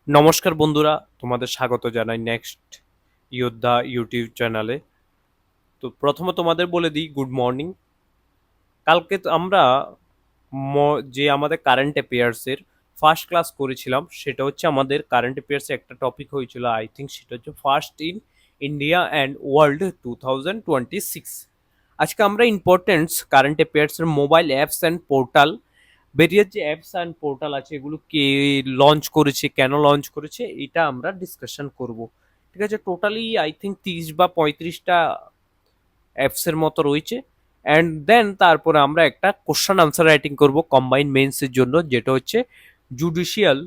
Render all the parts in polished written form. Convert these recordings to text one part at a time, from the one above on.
নমস্কার বন্ধুরা, তোমাদের স্বাগত জানাই নেক্সট যোদ্ধা ইউটিউব চ্যানেলে। তো প্রথমে তোমাদের বলে দিই গুড মর্নিং। কালকে তো আমরা যে আমাদের কারেন্ট অ্যাফেয়ার্সের ফার্স্ট ক্লাস করেছিলাম, সেটা হচ্ছে আমাদের কারেন্ট অ্যাফেয়ার্সে একটা টপিক হয়েছিল, আই থিঙ্ক সেটা হচ্ছে first in India and world 2026। আজকে আমরা ইম্পর্টেন্টস কারেন্ট অ্যাফেয়ার্সের mobile apps and portal, various যে অ্যাপস অ্যান্ড পোর্টাল আছে এগুলো কে লঞ্চ করেছে, কেন লঞ্চ করেছে, এটা আমরা ডিসকাশন করব। ঠিক আছে, টোটালি আই থিঙ্ক 30 বা 35টা অ্যাপসের মতো রয়েছে। অ্যান্ড দেন তারপরে আমরা একটা কোশ্চেন আনসার রাইটিং করব কম্বাইন মেন্সের জন্য, যেটা হচ্ছে জুডিশিয়াল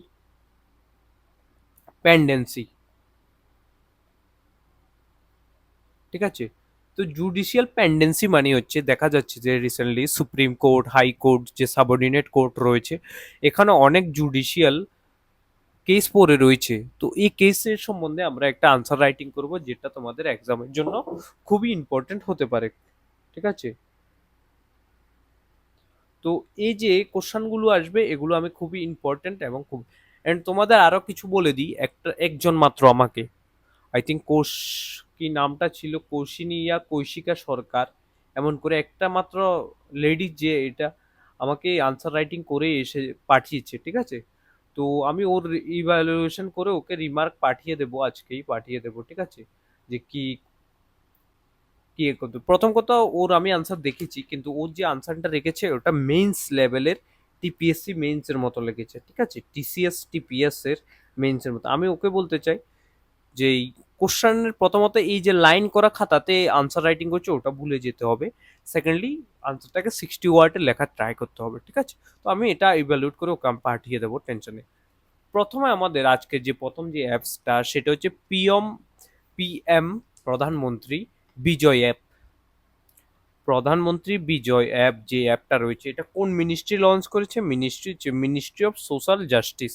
পেন্ডেন্সি। ঠিক আছে, তো জুডিশিয়াল পেন্ডেন্সি মানে হচ্ছে, দেখা যাচ্ছে যে recently supreme court, high court, যে সাবঅর্ডিনেট কোর্ট রয়েছে, এখানে অনেক জুডিশিয়াল কেস পড়ে রয়েছে। তো এই কেসের সম্বন্ধে আমরা একটা আনসার রাইটিং করব, যেটা তোমাদের এক্সামের জন্য খুবই ইম্পর্টেন্ট হতে পারে। ঠিক আছে, তো এই যে কোশ্চানগুলো আসবে এগুলো আমি খুবই ইম্পর্টেন্ট এবং খুব, এন্ড তোমাদের আরো কিছু বলে দিই। একটা একজন মাত্র আমাকে, আই থিঙ্ক কি নামটা ছিল, কৌশিনী ইয়া কৈশিকা সরকার, এমন করে একটা মাত্র লেডি, যে এটা আমাকে আনসার রাইটিং করে এসে পাঠিয়েছে। ঠিক আছে, তো আমি ওর ইভ্যালুয়েশন করে ওকে রিমার্ক পাঠিয়ে দেবো, আজকেই পাঠিয়ে দেবো। ঠিক আছে, যে কি কি এ করতে, প্রথম কথা ওর আমি আনসার দেখেছি, কিন্তু ওর যে আনসারটা রেখেছে ওটা মেইনস লেভেলের, টিপিএসসি মেইনস এর মতো লেগেছে। ঠিক আছে, টিসিএস টিপিএস এর মেইনস এর মতো। আমি ওকে বলতে চাই যে এই কোশ্চেনের প্রথমত এই যে লাইন করা খাতাতে আনসার রাইটিং করছে ওটা ভুলে যেতে হবে। সেকেন্ডলি আনসারটাকে 60 ওয়ার্ডে লেখার ট্রাই করতে হবে। ঠিক আছে, তো আমি এটা ইভ্যালুয়েট করে ওকে আমি পাঠিয়ে দেবো, টেনশনে। প্রথমে আমাদের আজকে যে প্রথম যে অ্যাপসটা সেটা হচ্ছে পিএম প্রধানমন্ত্রী বিজয় অ্যাপ। প্রধানমন্ত্রী বিজয় অ্যাপ যে অ্যাপটা রয়েছে, এটা কোন মিনিস্ট্রি লঞ্চ করেছে? মিনিস্ট্রি অফ সোশ্যাল জাস্টিস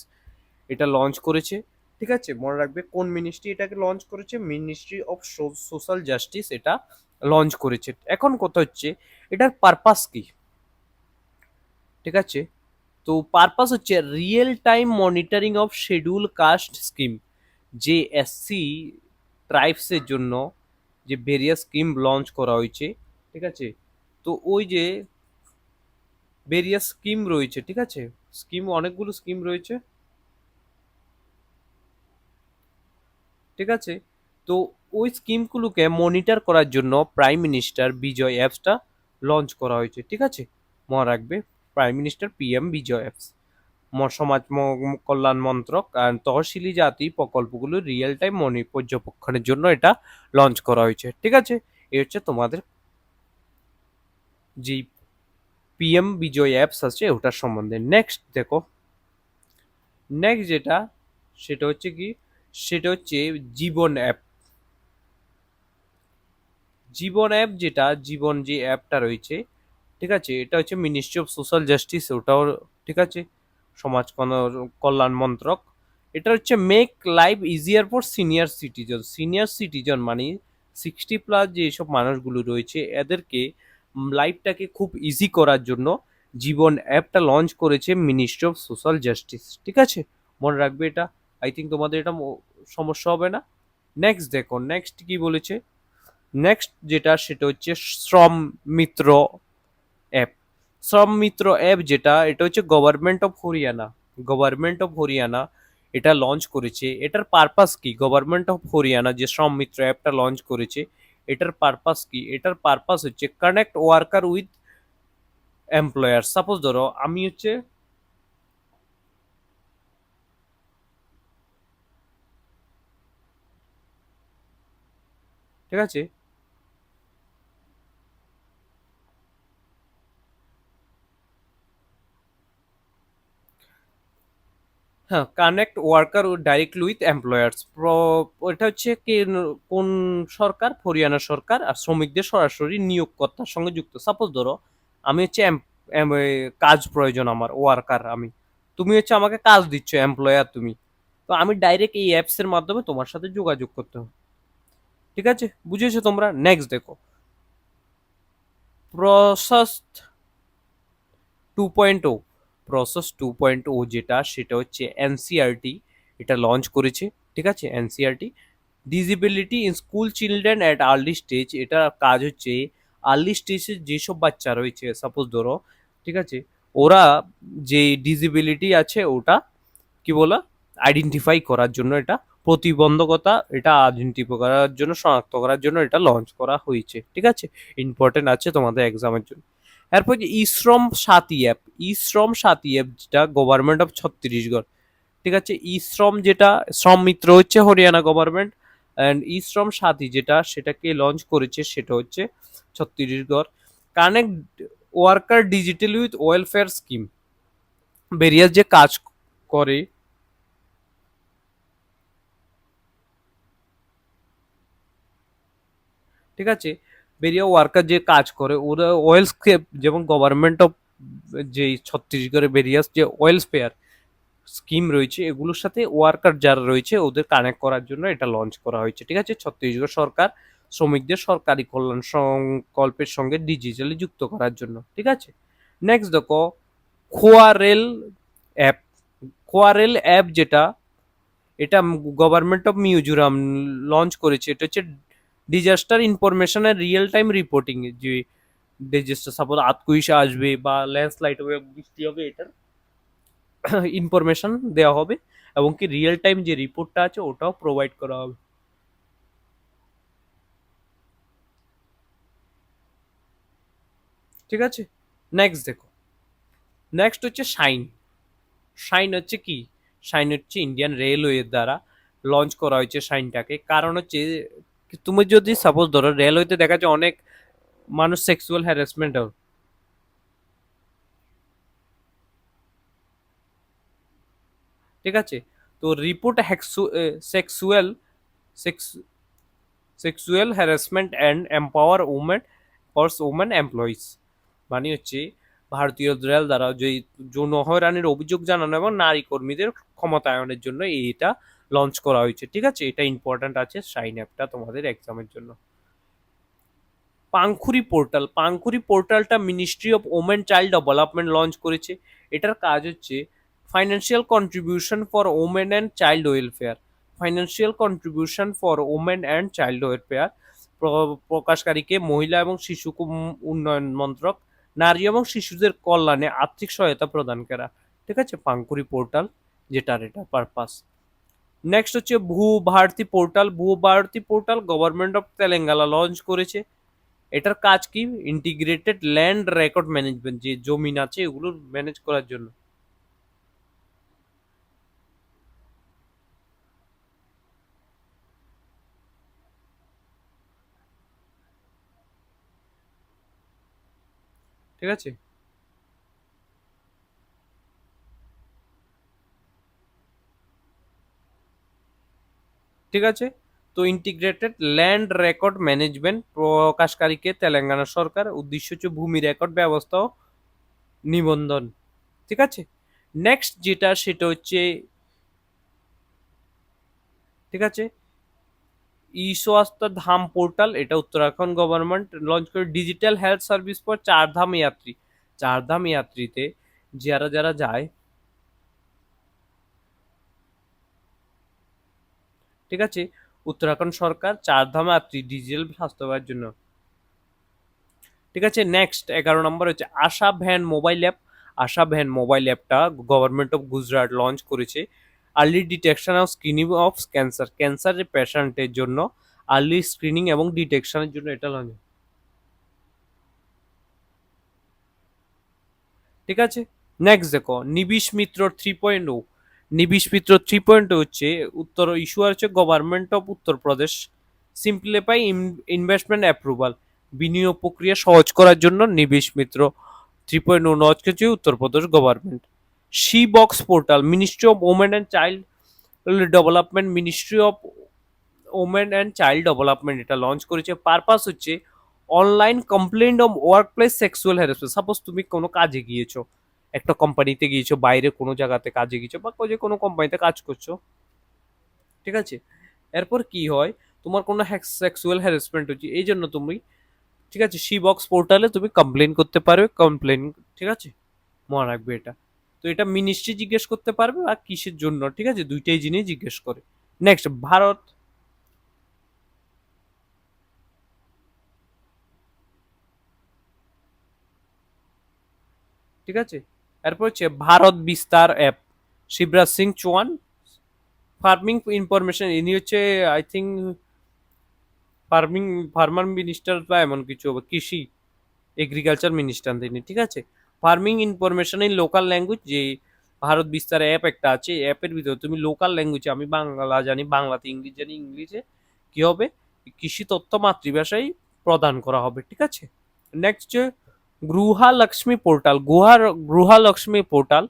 এটা লঞ্চ করেছে। ঠিক আছে, মনে রাখবে কোন মিনিস্ট্রি এটাকে লঞ্চ করেছে, মিনিস্ট্রি অফ সোশ্যাল জাস্টিস এটা লঞ্চ করেছে। এখন কথা হচ্ছে এটার পারপাস কি। ঠিক আছে, তো পারপাস হচ্ছে real time monitoring of schedule caste scheme, যে এসসি ট্রাইবসের জন্য যে ভেরিয়াস স্কিম লঞ্চ করা হয়েছে। ঠিক আছে, তো ওই যে ভেরিয়াস স্কিম রয়েছে, ঠিক আছে, স্কিম অনেকগুলো স্কিম রয়েছে। ঠিক আছে, তো ওই স্কিমগুলোকে মনিটর করার জন্য প্রাইম মিনিস্টার বিজয় অ্যাপসটা লঞ্চ করা হয়েছে। ঠিক আছে, মনে রাখবে প্রাইম মিনিস্টার পিএম বিজয় অ্যাপস, সমাজ কল্যাণ মন্ত্রক আর তহসিলি জাতি প্রকল্পগুলো রিয়েল টাইম পর্যবেক্ষণের জন্য এটা লঞ্চ করা হয়েছে। ঠিক আছে, এই হচ্ছে তোমাদের যে পিএম বিজয় অ্যাপস আছে ওটার সম্বন্ধে। নেক্সট দেখো, নেক্সট যেটা সেটা হচ্ছে কি, সেটা হচ্ছে জীবন অ্যাপ। জীবন অ্যাপ যেটা, জীবন যে অ্যাপটা রয়েছে, ঠিক আছে, এটা হচ্ছে মিনিস্ট্রি অফ সোশ্যাল জাস্টিস, ওটাও ঠিক আছে, সমাজ কল্যাণ মন্ত্রক। এটা হচ্ছে make life easier for senior citizen. Senior citizen মানে 60+ যেসব মানুষগুলো রয়েছে এদেরকে লাইফটাকে খুব ইজি করার জন্য জীবন অ্যাপটা লঞ্চ করেছে মিনিস্ট্রি অফ সোশ্যাল জাস্টিস। ঠিক আছে, মনে রাখবে এটা, আই থিঙ্ক তোমাদের এটা সমস্যা হবে না। নেক্সট দেখো, নেক্সট কি বলেছে। নেক্সট যেটা সেটা হচ্ছে শ্রম মিত্র অ্যাপ। শ্রম মিত্র অ্যাপ যেটা, এটা হচ্ছে government of Haryana, government of Haryana এটা লঞ্চ করেছে। এটার পারপাস কি, গভর্নমেন্ট অফ হরিয়ানা যে শ্রম মিত্র অ্যাপটা লঞ্চ করেছে এটার পারপাস কি? এটার পারপাস হচ্ছে connect worker with employer. Suppose ধরো আমি হচ্ছে, ঠিক আছে, হ্যাঁ, connect worker directly with employers. এটা হচ্ছে কি, কোন সরকার? হরিয়ানা সরকার, আর শ্রমিকদের সরাসরি নিয়োগকর্তার সঙ্গে যুক্ত। সাপোজ ধরো আমি হচ্ছে কাজ প্রয়োজন আমার, ওয়ার্কার আমি, তুমি হচ্ছে আমাকে কাজ দিচ্ছ, এমপ্লয়ার তুমি, তো আমি ডাইরেক্ট এই অ্যাপস এর মাধ্যমে তোমার সাথে যোগাযোগ করতে হবে। ঠিক আছে, বুঝেছো তোমরা? নেক্সট দেখো, প্রসেস 2.0। প্রসেস 2.0 যেটা সেটা হচ্ছে এনসিআরটি এটা লঞ্চ করেছে, ঠিক আছে NCERT. Disability in school children at early stage, এটা কাজ হচ্ছে আর্লি স্টেজে যেসব বাচ্চা রয়েছে, সাপোজ ধরো, ঠিক আছে, ওরা যে ডিসেবিলিটি আছে ওটা কি বলা আইডেন্টিফাই করার জন্য, এটা প্রতিবন্ধকতা, এটা আইডেন্টিফাই করার জন্য, শনাক্ত করার জন্য এটা লঞ্চ করা হয়েছে, ঠিক আছে, ইম্পর্টেন্ট আছে তোমাদের এক্সামের জন্য। এরপর যে ই শ্রম সাথী অ্যাপ, ই শ্রম সাথী অ্যাপ যেটা গভর্নমেন্ট অফ ছত্তিশগড়, ঠিক আছে, ই শ্রম যেটা, শ্রম মিত্র হচ্ছে হরিয়ানা গভর্নমেন্ট, অ্যান্ড ই শ্রম সাথী যেটা সেটাকে লঞ্চ করেছে সেটা হচ্ছে Chhattisgarh. Connect worker digitally with welfare scheme, barrier যে কাজ করে, ঠিক আছে, বেরিয়া ওয়ার্কার যে কাজ করে ওরা ওয়েলস্কেপ, যেমন গভর্নমেন্ট অফ যে ছত্তিশগড়ের বেরিয়াস যে ওয়েলফেয়ার স্কিম রয়েছে এগুলোর সাথে ওয়ার্কার যারা রয়েছে ওদের কানেক্ট করার জন্য এটা লঞ্চ করা হয়েছে, ঠিক আছে, ছত্তিশগড় সরকার শ্রমিকদের সরকারি কল্যাণ সংকল্পের সঙ্গে ডিজিটালি যুক্ত করার জন্য, ঠিক আছে। নেক্সট দেখো খোয়া রেল অ্যাপ, খোয়া রেল অ্যাপ যেটা, এটা গভর্নমেন্ট অফ মিজোরাম লঞ্চ করেছে, এটা হচ্ছে ডিজাস্টার ইনফরমেশন এর রিয়েল টাইম রিপোর্টিং, যে ডিজাস্টার সাপোজ আতকুইশা আসবে বা ল্যান্ডস্লাইড হবে, বৃষ্টি হবে, এটার ইনফরমেশন দেওয়া হবে এবং কি রিয়েল টাইম যে রিপোর্টটা আছে ওটাও প্রোভাইড করা হবে, ঠিক আছে। নেক্সট দেখো, নেক্সট হচ্ছে শাইন। শাইন হচ্ছে কি, শাইন হচ্ছে ইন্ডিয়ান রেলওয়ের দ্বারা লঞ্চ করা হয়েছে শাইনটাকে, কারণ হচ্ছে তুমি যদি সাপোজ ধরো রেলওয়েতে দেখা যায় অনেক মানুষ সেক্সুয়াল হ্যারাসমেন্ট, ঠিক আছে, তো report sexual sexual harassment and empower women for women employees, মানে হচ্ছে ভারতীয় রেল দ্বারা যে যৌন হয়রানির অভিযোগ জানানো এবং নারী কর্মীদের ক্ষমতায়নের জন্য এটা লঞ্চ করা হয়েছে, ঠিক আছে, এটা ইম্পর্ট্যান্ট আছে শাইন অ্যাপটা তোমাদের এক্সামের জন্য। পাংখুরি পোর্টাল, পাংখুরি পোর্টালটা ministry of women child development launch করেছে, এটার কাজ হচ্ছে financial contribution for women and child welfare, financial contribution for women and child welfare, প্রকাশকারীকে মহিলা এবং শিশু উন্নয়ন মন্ত্রক, নারী এবং শিশুদের কল্যাণে আর্থিক সহায়তা প্রদান করা, ঠিক আছে, পাংকুরি পোর্টাল যেটার এটা পারপাস। নেক্সট হচ্ছে ভূ Bharati portal, Bhu Bharati portal government of Telangana launch করেছে, এটার কাজ কি ইন্টিগ্রেটেড ল্যান্ড রেকর্ড ম্যানেজমেন্ট, যে জমিন আছে এগুলো ম্যানেজ করার জন্য, ঠিক আছে, ঠিক আছে। তো ইন্টিগ্রেটেড ল্যান্ড রেকর্ড ম্যানেজমেন্ট প্রকাশকারীকে তেলেঙ্গানা সরকার, উদ্দেশ্য হচ্ছে ভূমি রেকর্ড ব্যবস্থা ও নিবন্ধন, ঠিক আছে। নেক্সট যেটা সেটা হচ্ছে, ঠিক আছে, ই স্বাস্থ্য ধাম পোর্টাল, এটা উত্তরাখণ্ড গভর্নমেন্ট লঞ্চ করে, digital health service for Chardham যাত্রী, চারধাম যাত্রীতে যারা যারা যায়, ঠিক আছে, উত্তরাখণ্ড সরকার চারধাম যাত্রী ডিজিটাল স্বাস্থ্যসেবার জন্য, ঠিক আছে। নেক্সট 11 নম্বর হচ্ছে আশা ভ্যান মোবাইল অ্যাপ, আশা ভ্যান মোবাইল অ্যাপটা গভর্নমেন্ট অফ গুজরাট লঞ্চ করেছে, early detection of screening of cancer, ক্যান্সারের পেশেন্টের জন্য আর্লি স্ক্রিনিং এবং ডিটেকশনের জন্য এটা লঞ্চ, ঠিক আছে। নেক্সট দেখো নিবিশ মিত্র 3.0, নিবিশ মিত্র 3.0 হচ্ছে উত্তর ইস্যুয়ার হচ্ছে government of Uttar Pradesh, simplify investment approval, বিনিয়োগ প্রক্রিয়া সহজ করার জন্য নিবিশ মিত্র 3.0 লঞ্চ করেছে Uttar Pradesh government. She box portal, ministry of women and child development, ministry of women and child development এটা লঞ্চ করেছে, পারপাস হচ্ছে online complaint of workplace sexual harassment, suppose তুমি কোনো কাজে গিয়েছো, একটা কোম্পানিতে গিয়েছো, বাইরে কোনো জায়গাতে কাজে গিয়েছো বা যে কোনো কোম্পানিতে কাজ করছো, ঠিক আছে, এরপর কি হয় তোমার কোনো সেক্সুয়াল হ্যারাসমেন্ট হচ্ছে, এই জন্য তুমি, ঠিক আছে, সি বক্স পোর্টালে তুমি কমপ্লেন করতে পারবে, কমপ্লেন, ঠিক আছে, মনে রাখবে এটা। তো এটা মিনিস্ট্রি জিজ্ঞেস করতে পারবে আর কিসের জন্য, ঠিক আছে, দুইটাই জিনিস জিজ্ঞেস করে। নেক্সট ভারত, ঠিক আছে। এরপর হচ্ছে Bharat Vistaar app, Shivraj Singh Chouhan, farming information, ইনি হচ্ছে I think farming farmer minister বা এমন কিছু হবে, কৃষি এগ্রিকালচার মিনিস্টার তিনি, ঠিক আছে। Farming information in local language, যে ভারত বিস্তার অ্যাপ একটা আছে, অ্যাপের ভিতরে তুমি লোকাল ল্যাঙ্গুয়েজে, আমি বাংলা জানি বাংলাতে, ইংলিশ জানি ইংলিশে, কি হবে, কৃষি তথ্য মাতৃভাষায় প্রদান করা হবে, ঠিক আছে। নেক্সট গৃহালক্ষ্মী পোর্টাল, গৃহালক্ষ্মী পোর্টাল,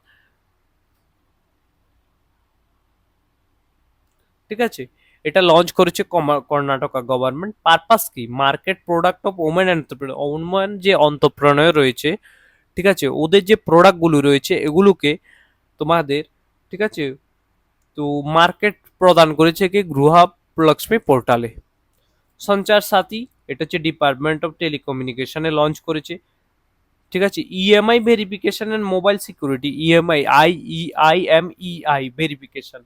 ঠিক আছে। এটা লঞ্চ করেছে কর্ণাটকা গভর্নমেন্ট। পারপাস কি, market product of women entrepreneur, women যে অন্তঃপ্রণয় রয়েছে, ঠিক আছে, ওদের যে প্রোডাক্টগুলো রয়েছে এগুলোকে তোমাদের, ঠিক আছে, তো মার্কেট প্রদান করেছে কি গৃহলক্ষ্মী পোর্টালে। সঞ্চার সাথী, এটা হচ্ছে ডিপার্টমেন্ট অফ টেলিকমিউনিকেশনে লঞ্চ করেছে, ঠিক আছে। EMI verification and mobile security, EMI IEMEI verification,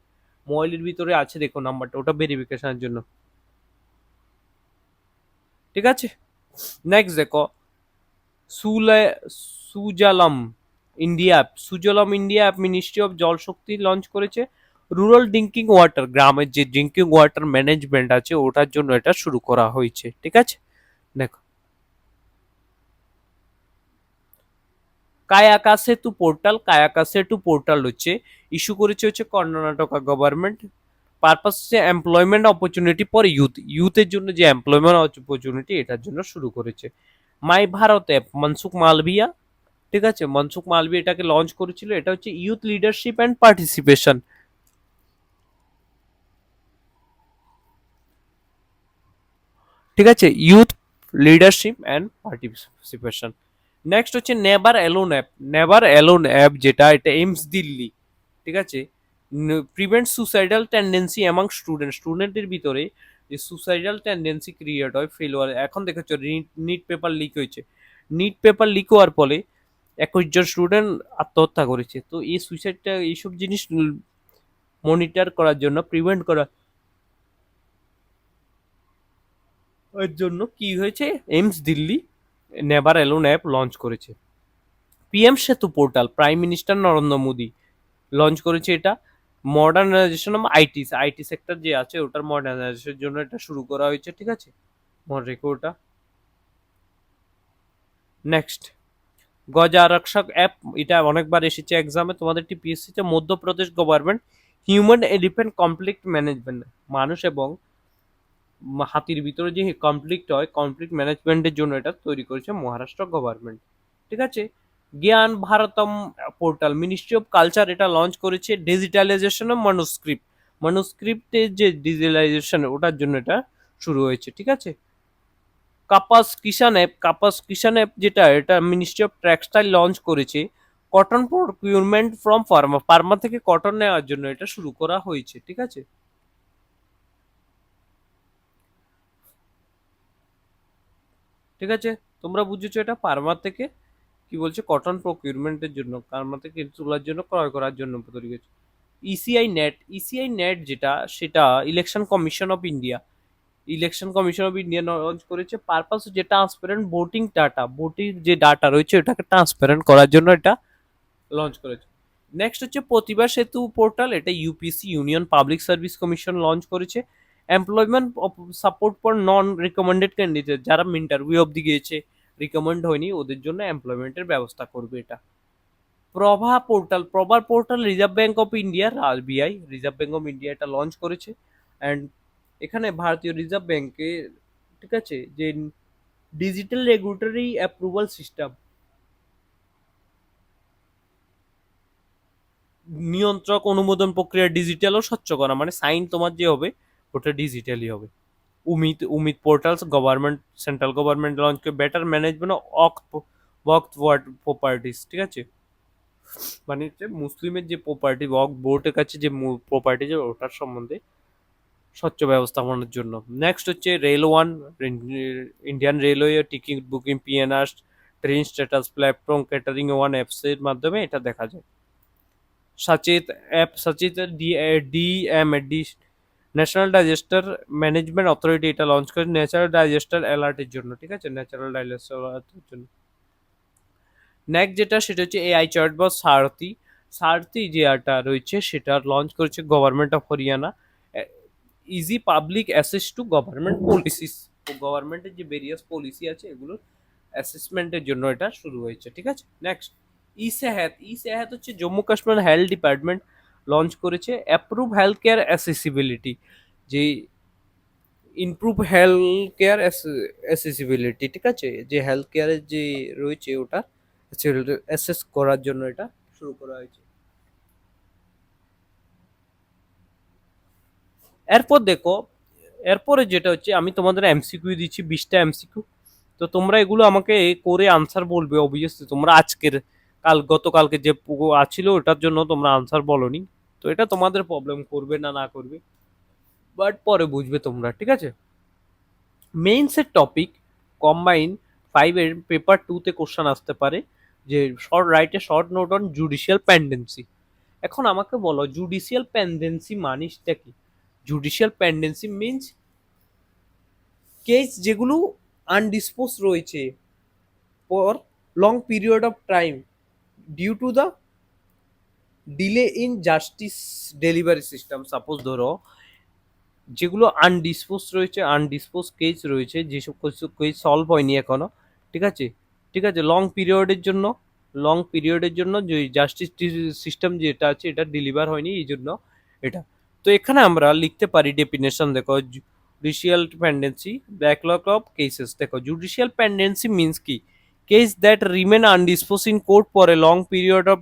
মোবাইলের ভিতরে আছে দেখো নাম্বারটা, ওটা ভেরিফিকেশনের জন্য, ঠিক আছে। নেক্সট দেখো সুলে Sujalam India app, Sujalam India app ministry of Jal Shakti launch করেছে। রুরাল ড্রিঙ্কিং ওয়াটার, গ্রামের যে ড্রিঙ্কিং ওয়াটার ম্যানেজমেন্ট আছে ওটার জন্য এটা শুরু করা হয়েছে, ঠিক আছে। দেখো কায়াকা সেতু পোর্টাল, কায়াকা সেতু পোর্টাল হচ্ছে ইস্যু করেছে হচ্ছে কর্ণাটকা গভর্নমেন্ট। পারপাস হচ্ছে এমপ্লয়মেন্ট অপরচুনিটি ফর ইউথ, ইউথের জন্য যে এমপ্লয়মেন্ট অপরচুনিটি এটার জন্য শুরু করেছে। মাই ভারত অ্যাপ, মনসুখ মালভিয়া, ঠিক আছে, মনসুখ মালভিয়া এটাকে লঞ্চ করেছিল, এটা হচ্ছে ইউথ লিডারশিপ অ্যান্ড পার্টিসিপেশন, ঠিক আছে, youth leadership and participation. Next হচ্ছে never alone app, never alone app যেটা, এটা এইমস দিল্লি, ঠিক আছে, prevent suicidal tendency among student, স্টুডেন্টের ভিতরে যে সুসাইডাল টেন্ডেন্সি ক্রিয়েট হয়, ফেলোয়ার, এখন দেখেছো নিট পেপার লিক হয়েছে, নিট পেপার লিক হওয়ার ফলে 21 জন স্টুডেন্ট আত্মহত্যা করেছে। তো এই সুইসাইডটা, এইসব জিনিস মনিটর করার জন্য, প্রিভেন্ট করার জন্য কি হয়েছে, AIIMS Delhi never alone app launch করেছে। PM Setu portal, prime minister Narendra Modi launch করেছে এটা। Modernisation of IT, IT sector যে আছে ওটার মডার্নাইজেশনের জন্য এটা শুরু করা হয়েছে, ঠিক আছে, মনে রেখো ওটা। নেক্সট গজা আরক্ষক অ্যাপ, এটা অনেকবার এসেছে এক্সামে তোমাদের টিপিএসসি তে। Madhya Pradesh government human elephant conflict management, মানুষ এবং হাতির ভিতরে যে কনফ্লিক্ট হয়, কনফ্লিক্ট ম্যানেজমেন্টের জন্য এটা তৈরি করেছে মহারাষ্ট্র গভর্নমেন্ট, ঠিক আছে। জ্ঞান ভারতম পোর্টাল, মিনিস্ট্রি অফ কালচার এটা লঞ্চ করেছে। ডিজিটালাইজেশন অফ মানুস্ক্রিপ্ট, মানুস্ক্রিপ্টের যে ডিজিটালাইজেশন ওটার জন্য এটা শুরু হয়েছে, ঠিক আছে। কাপাস কিষান অ্যাপ, কাপাস কিষান অ্যাপ যেটা, এটা মিনিস্ট্রি অফ টেক্সটাইল লঞ্চ করেছে। Cotton procurement from Pharma, Pharma থেকে কটন নেওয়ার জন্য এটা শুরু করা হয়েছে, ঠিক আছে, ঠিক আছে। তোমরা বুঝেছো এটা ফার্মা থেকে কি বলছে, কটন প্রকিউরমেন্টের জন্য, ফার্মা থেকে তোলার জন্য, ক্রয় করার জন্য তৈরি করেছে। ইসিআই নেট, ইসিআই নেট যেটা, সেটা election commission of India, election commission of India launch করেছে। পারপাস যে ট্রান্সপারেন্ট ভোটিং ডাটা, ভোটিং যে ডাটা রয়েছে ওটাকে ট্রান্সপারেন্ট করার জন্য এটা লঞ্চ করেছে। নেক্সট হচ্ছে প্রতিভা সেতু পোর্টাল, এটা UPSC union public service commission launch করেছে। Employment support for non recommended candidate, যারা ইন্টারভিউ অবধি গিয়েছে, রিকমেন্ড হয়নি, ওদের জন্য এমপ্লয়মেন্টের ব্যবস্থা করবে এটা। Prabha portal, Prabha portal reserve bank of India, RBI, reserve bank of India এটা লঞ্চ করেছে। অ্যান্ড এখানে ভারতীয় রিজার্ভ ব্যাঙ্কে, ঠিক আছে, যে ডিজিটাল রেগুলেটরি অ্যাপ্রুভাল সিস্টেম, নিয়ন্ত্রক অনুমোদন প্রক্রিয়া ডিজিটাল ও স্বচ্ছ করা, মানে সাইন তোমার যে হবে ওটা ডিজিটালি হবে। Umeed, Umeed portals government, central government launch করে। Better management of waqf properties, ঠিক আছে, মানে হচ্ছে মুসলিমের যে প্রপার্টি, ওয়াক্ফ বোর্ডের কাছে যে প্রপার্টি ওটার সম্বন্ধে স্বচ্ছ ব্যবস্থাপনার জন্য। নেক্সট হচ্ছে rail one, Indian railway ticket booking, PNR, train status platform, catering one apps এর মাধ্যমে এটা দেখা যায়। सचेत ऐप सचेत DMAD national digester management authority এটা লঞ্চ করে ন্যাচারাল ডাইজেস্টার অ্যালার্টের জন্য, ঠিক আছে, ন্যাচারাল ডাইজেস্টার অ্যালার্টের জন্য। নেক্সট যেটা সেটা হচ্ছে এআই চ্যাটবট সারথি। সারথি যে এটা রয়েছে সেটা লঞ্চ করেছে government of Haryana. Easy public access to government policies, গভর্নমেন্টের যে ভেরিয়াস পলিসি আছে এগুলোর অ্যাসেসমেন্টের জন্য এটা শুরু হয়েছে, ঠিক আছে। নেক্সট ই সেহাত হচ্ছে Jammu Kashmir health department launch করেছে অ্যাপ্রুভ হেলথ কেয়ার অ্যাসেসিবিলিটি, যে ইমপ্রুভ হেলথ কেয়ার অ্যাসেসিবিলিটি, ঠিক আছে, যে হেলথ কেয়ারের যে রয়েছে ওটা অ্যাসেস করার জন্য এটা শুরু করা হয়েছে। এরপর দেখো, এরপরে যেটা হচ্ছে আমি তোমাদের এমসিকিউ দিচ্ছি 20টা এমসিকিউ। তো তোমরা এগুলো আমাকে করে আনসার বলবে, অবভিয়াসলি তোমরা আজকের গতকালকে যে আছিল ওটার জন্য তোমরা আনসার বলনি, তো এটা তোমাদের প্রবলেম করবে না না করবে, বাট পরে বুঝবে তোমরা, ঠিক আছে। মেইনসের টপিক কম্বাইন 5-এর পেপার 2-তে কোশ্চেন আসতে পারে, যে শর্ট রাইটে short note on judicial pendency. এখন আমাকে বলো জুডিশিয়াল পেন্ডেন্সি মানিসটা কি? জুডিশিয়াল পেন্ডেন্সি মিনস কেস যেগুলো আনডিসপোজ রয়েছে for long period of time due to the delay in justice delivery system. Suppose ধরো যেগুলো আনডিসপোজ রয়েছে, আনডিসপোজ কেস রয়েছে, যেসব কেস সলভ হয়নি এখনো, ঠিক আছে, ঠিক আছে, লং পিরিয়ডের জন্য যে জাস্টিস সিস্টেম যেটা আছে এটা ডেলিভার হয়নি, এই জন্য এটা। তো এখানে আমরা লিখতে পারি ডেফিনেশন, দেখো judicial pendency backlog of cases. দেখো জুডিশিয়াল পেন্ডেন্সি মিনস কি? Case that remain undisposed in court for a long period of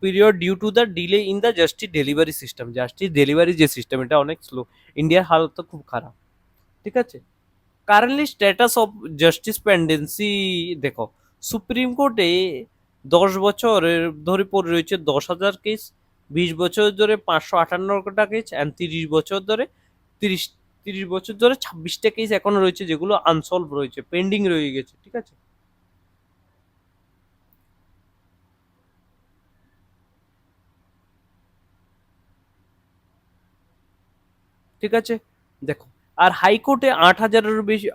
period due to the delay in the justice delivery system. Justice delivery যে system এটা অনেক slow, ইন্ডিয়ার হালত তো খুব খারাপ, ঠিক আছে। কারেন্টলি স্ট্যাটাস অফ জাস্টিস পেন্ডেন্সি দেখো, সুপ্রিম কোর্টে 10 বছরের ধরে পড়ে রয়েছে 10,000 কেস, 20 বছর ধরে 558টা কেস, অ্যান্ড 30 বছর ধরে 30 30 বছর ধরে 26টা কেস এখনো রয়েছে যেগুলো আনসলভ রয়েছে, পেন্ডিং রয়ে গেছে, ঠিক আছে। ঠিক আছে, দেখো আর হাইকোর্টে 8,000-এরও বেশি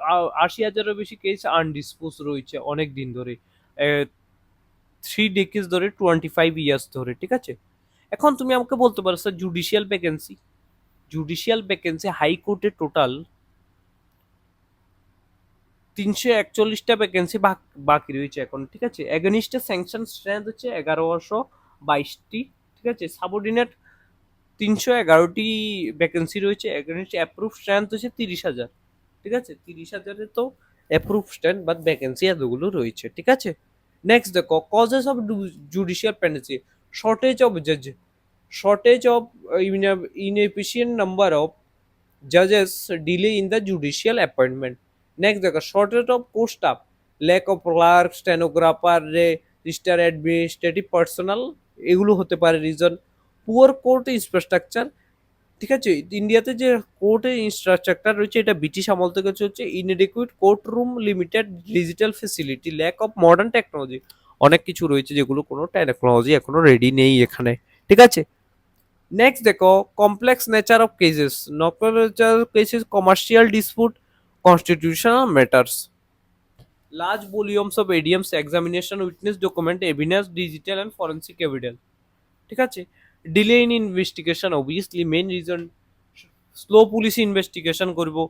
80,000-এরও বেশি কেস আনডিসপোজ রয়েছে অনেক দিন ধরে, 3 ডেকেজ ধরে, 25 ইয়ার্স ধরে, ঠিক আছে। এখন তুমি আমাকে বলতে পারো স্যার জুডিশিয়াল ভ্যাকেন্সি হাইকোর্টে টোটাল 341টা ভ্যাকেন্সি বাকি রয়েছে এখন, ঠিক আছে। এগেনিস্টের স্যাংশন স্ট্রেংথ হচ্ছে 1122টি, ঠিক আছে। সাবঅর্ডিনেট 311টি ভ্যাকেন্সি রয়েছে, এগেনিস্ট অ্যাপ্রুভ স্ট্রেংথ হচ্ছে 30,000, ঠিক আছে। 30,000-এ তো অ্যাপ্রুভ স্ট্রেংথ বাট ভ্যাকেন্সি এতগুলো রয়েছে, ঠিক আছে। নেক্সট দেখো causes of judicial pendency, shortage of জাজ, shortage of inefficient number of judges, delay in the judicial appointment. Next দেখো shortage of court staff, lack of clerk, stenographer, registrar, administrative personnel, এগুলো হতে পারে রিজন। পুয়ার কোর্ট ইনফ্রাস্ট্রাকচার, ঠিক আছে, ইন্ডিয়াতে যে কোর্টের ইনফ্রাস্ট্রাকচার রয়েছে এটা ব্রিটিশ আমল থেকে হচ্ছে inadequate courtroom, limited digital facility, lack of modern technology, অনেক কিছু রয়েছে যেগুলো কোনো টেকনোলজি এখনো রেডি নেই এখানে, ঠিক আছে। নেক্সট দেখো complex nature of cases, nature cases, commercial dispute, constitutional matters, large volumes of ADMs, examination, witness document, evidence, digital and forensic evidence, ঠিক আছে। Delay in investigation, obviously main reason slow police investigation করবো,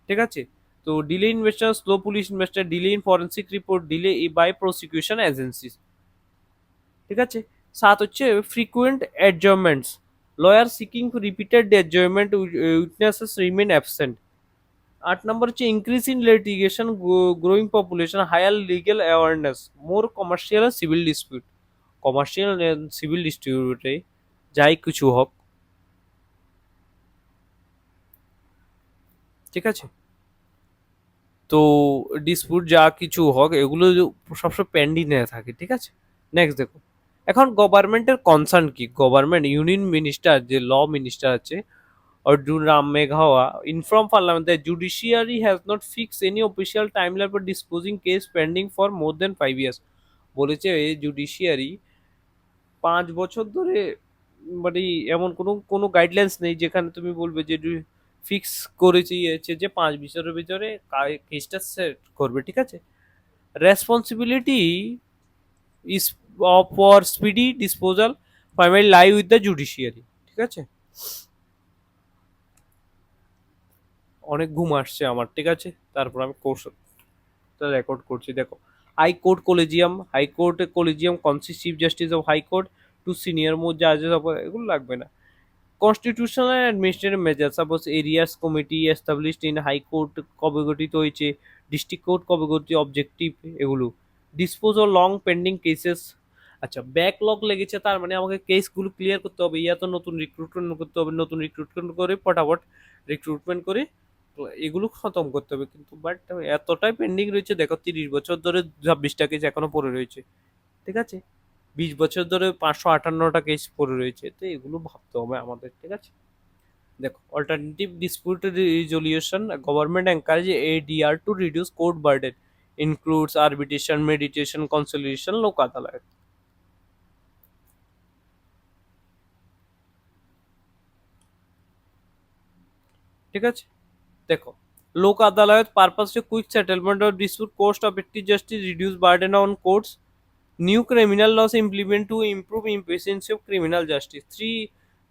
ঠিক আছে। তো delay investigation, slow police investigation, delay in forensic report, delay by prosecution agencies, ঠিক আছে। 7 হচ্ছে frequent adjournments, lawyer seeking repeated adjournment, witnesses remain absent. 8 number হচ্ছে increase in litigation, growing population, higher legal awareness, more commercial civil dispute. Commercial civil ডিসপিউটে যাই কিছু হোক, ঠিক আছে, তো ডিসপিউট যা কিছু হোক এগুলো সবসময় পেন্ডিং এ থাকে, ঠিক আছে। নেক্সট দেখো এখন গভর্নমেন্টের কনসার্ন কি, গভর্নমেন্ট ইউনিয়ন মিনিস্টার যে ল মিনিস্টার আছে Arjun Ram Meghwal inform parliament that judiciary has not fix any official timeline for disposing case pending for more than 5 years. বলেছে জুডিশিয়ারি 5 বছর ধরে মানে এমন কোনো কোনো গাইডলাইন্স নেই যেখানে তুমি বলবে যে ফিক্স করেছি যে 5 বছরের ভিতরে কেসটা সেট করবে, ঠিক আছে। Responsibility is for speedy disposal primary lie with the judiciary, ঠিক আছে। অনেক ঘুম আসছে আমার, ঠিক আছে, তারপর আমি কোর্সটা রেকর্ড করছি। দেখো, high court collegium consist chief justice of high court, two senior most জাজেস অফ, এগুলো লাগবে না। Constitutional and administrative measure, suppose arrears committee established in high court কবে গঠিত হয়েছে, ডিস্ট্রিক্ট কোর্ট কবে গঠিত, অবজেক্টিভ এগুলো। Dispose of long pending cases, আচ্ছা ব্যাকলগ লেগেছে তার মানে আমাকে কেসগুলো ক্লিয়ার করতে হবে, ইয়া তো নতুন রিক্রুটমেন্ট করতে হবে, নতুন রিক্রুটমেন্ট করে ফটাফট রিক্রুটমেন্ট করে এগুলো খতম করতে হবে। কিন্তু বাট এতটাই পেন্ডিং রয়েছে, দেখো 30 বছর ধরে 26টা কেস এখনো পড়ে রয়েছে, ঠিক আছে। 20 বছর ধরে 558টা কেস পড়ে রয়েছে, তো এগুলো ভাবতে হবে আমাদের, ঠিক আছে। দেখো, alternative dispute resolution, government encourage ADR to reduce court burden, includes arbitration, meditation, conciliation, Lok Adalat, ঠিক আছে। দেখো, Lok Adalat purpose to quick settlement of dispute, cost of justice, reduce burden on courts, new criminal laws implement to improve efficiency of criminal justice. Three,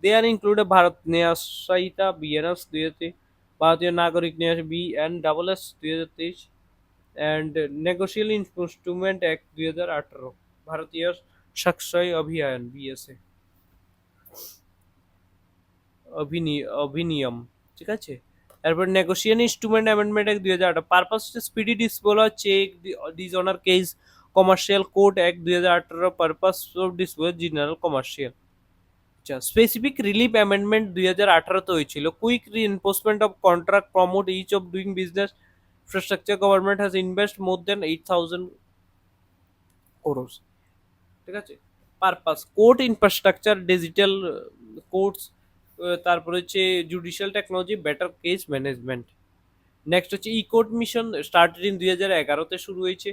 they are included Bharat न्याय संहिता BNS 2023, भारतीय नागरिक न्याय BNSS 2023 and Negotiable Instrument Act 2018, भारतीय সাক্ষয় অভিযান BSA অভিনিয়ম, ঠিক আছে। তারপর negotiation instrument amendment act 2018, purpose speedy disposal cheque dishonour case, commercial court act 2018, purpose of disposal general commercial. আচ্ছা, স্পেসিফিক রিলিফ অ্যামেন্ডমেন্ট 2018 তে হয়েছিল, quick reenforcement of contract promote ease of doing business infrastructure, government has invest more than 8,000 crores, ঠিক আছে। Purpose court infrastructure, digital courts, তারপরে হচ্ছে judicial technology, better case management. Next হচ্ছে E court mission, started in 2011-তে শুরু হয়েছে।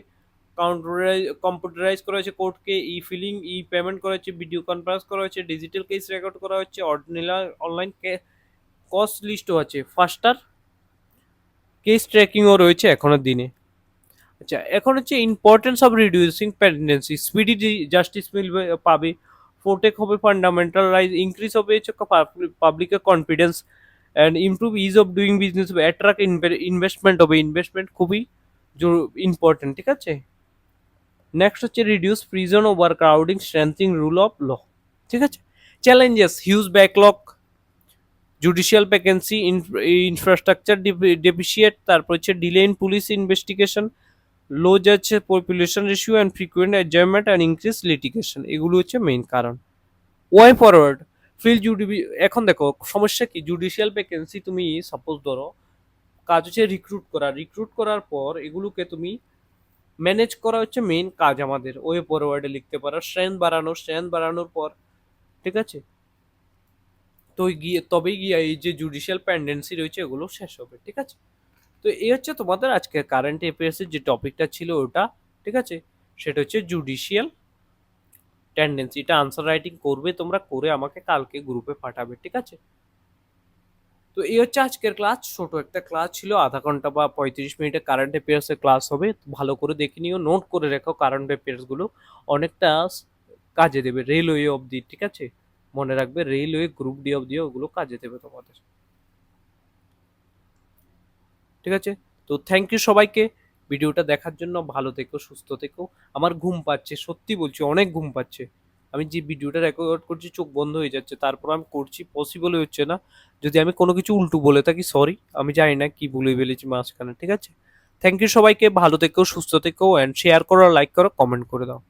Computerise করা হয়েছে কোর্টকে, ই ফিলিং, ই পেমেন্ট করা হচ্ছে, ভিডিও কনফারেন্স করা হচ্ছে, ডিজিটাল কেস রেকর্ড করা হচ্ছে, অনলাইন কস্ট লিস্টও আছে, ফাস্টার কেস ট্র্যাকিংও রয়েছে এখনের দিনে। আচ্ছা, এখন হচ্ছে importance of reducing পেন্ডেন্সি, speedy justice মিলবে পাবে, প্রোটেক্ট হবে ফান্ডামেন্টাল রাইট, ইনক্রিজ হবে হচ্ছে পাবলিকের confidence and improve ease of doing business, attract investment হবে, ইনভেস্টমেন্ট খুবই ইম্পর্টেন্ট, ঠিক আছে। নেক্সট হচ্ছে reduce prison overcrowding, strengthening rule of law, ঠিক আছে। Challenges, huge backlog, judicial vacancy, infrastructure deficient, তারপর হচ্ছে delay in police investigation, low জাজ population ratio and frequent adjournment and increase litigation, এগুলো হচ্ছে মেইন কারণ। ওয়াই ফরওয়ার্ড, ফিল এখন দেখো সমস্যা কি, জুডিশিয়াল ভ্যাকেন্সি তুমি সাপোজ ধরো কাজ হচ্ছে রিক্রুট করার পর এগুলোকে তুমি ম্যানেজ করা হচ্ছে মেইন কাজ আমাদের। ওয়ে ফরওয়ার্ডে লিখতে পারো স্ট্রেংথ বাড়ানোর পর, ঠিক আছে, তো তবেই গিয়ে এই যে জুডিশিয়াল পেন্ডেন্সি রয়েছে এগুলো শেষ হবে, ঠিক আছে। তো এই হচ্ছে তোমাদের আজকে কারেন্ট অ্যাফেয়ার্স এর যে টপিকটা ছিল ওটা, ঠিক আছে, সেটা হচ্ছে জুডিশিয়াল টেন্ডেন্সি। এটা আনসার রাইটিং করবে তোমরা, করে আমাকে কালকে গ্রুপে পাঠাবে, ঠিক আছে। তো এই হচ্ছে আজকের ক্লাস, ছোট একটা ক্লাস ছিল, আধা ঘন্টা বা 35 মিনিটের কারেন্ট অ্যাফেয়ার্স এর ক্লাস হবে। ভালো করে দেখে নিও, নোট করে রেখো কারেন্ট অ্যাফেয়ার্স গুলো, অনেকটা কাজে দেবে রেলওয়ে অবধি, ঠিক আছে। মনে রাখবে রেলওয়ে গ্রুপ ডি অবধি ওগুলো কাজে দেবে তোমাদের, ঠিক আছে। তো থ্যাংক ইউ সবাইকে ভিডিওটা দেখার জন্য, ভালো থেকো, সুস্থ থেকো। আমার ঘুম পাচ্ছে, সত্যি বলছি অনেক ঘুম পাচ্ছে। আমি যে ভিডিওটা রেকর্ড করছি চোখ বন্ধ হয়ে যাচ্ছে, তারপর আমি করছি, পসিবলই হচ্ছে না। যদি আমি কোনো কিছু উল্টো বলে থাকি সরি, আমি জানি না কি বলে ফেলেছি মাঝখানে, ঠিক আছে। থ্যাংক ইউ সবাইকে, ভালো থেকো, সুস্থ থেকো, অ্যান্ড শেয়ার করো, লাইক করো, কমেন্ট করে দাও।